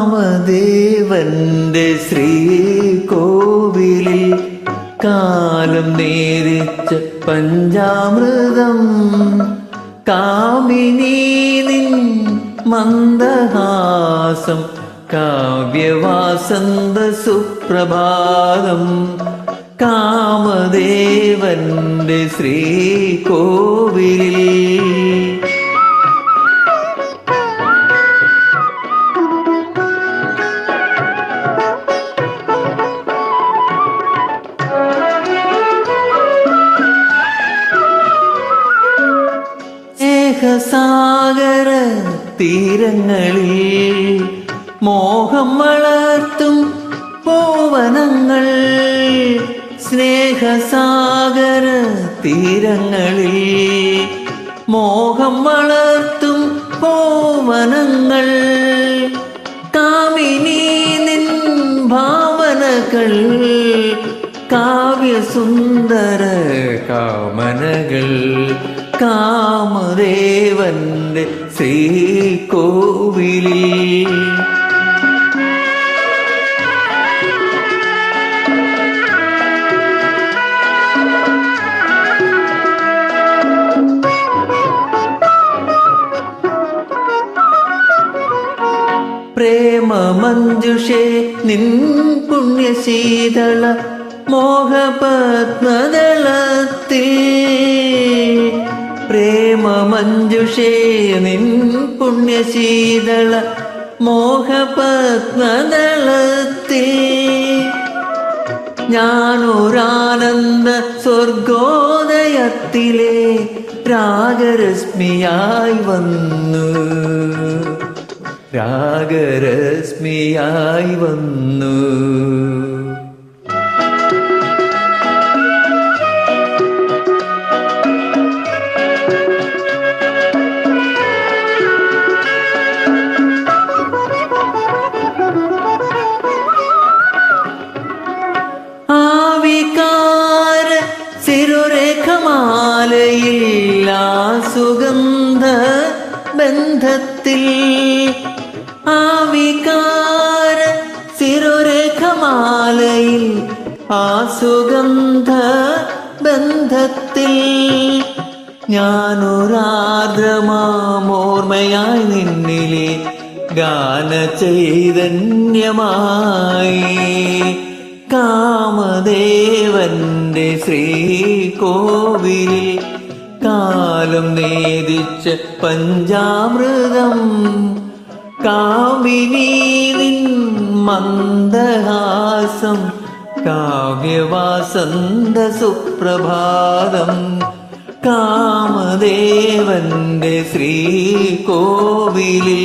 കാമദേവന്റെ ശ്രീകോവിലിൽ കാലം നേരിച്ച പഞ്ചാമൃതം കാമിനീ നിൻ മന്ദഹാസം കാവ്യവാസന്ത സുപ്രഭാതം കാമദേവന്റെ ശ്രീകോവിലിൽ സ്നേഹസാഗര തീരങ്ങളിൽ മോഹം വളർത്തും പോവനങ്ങൾ സ്നേഹസാഗര തീരങ്ങളിൽ മോഹം വളർത്തും പോവനങ്ങൾ കാമിനീ നിൻ ഭാവനകൾ കാവ്യസുന്ദര കാമനകൾ കാമദേവന്റെ ശ്രീകോവിലിൽ പ്രേമമഞ്ജുഷേ നിൻ പുണ്യശീതള മോഹപത്മദളത്തിൽ പ്രേമമഞ്ജുഷേ നിൻ പുണ്യശീതള മോഹപത്മദളത്തിൽ ഞാനൊരാനന്ദ സ്വർഗോദയത്തിലെ രാഗരശ്മിയായി വന്നു രാഗരശ്മിയായി വന്നു ആവികാര ശിരോരേഖമാലയിൽ ആ സുഗന്ധ ബന്ധത്തിൽ ആവികാര ശിരോരേഖമാലയിൽ ആ സുഗന്ധ ബന്ധത്തിൽ ഞാനൊരാർദ്രമാമോർമ്മയായി നിന്നിലെ ഗാനചൈതന്യമായി കാമദേവന്റെ ശ്രീകോവിലിൽ കാലം നേദിച്ച പഞ്ചാമൃതം കാമിനീ നിൻ മന്ദഹാസം കാവ്യവാസന്ത സുപ്രഭാതം കാമദേവന്റെ ശ്രീകോവിലിൽ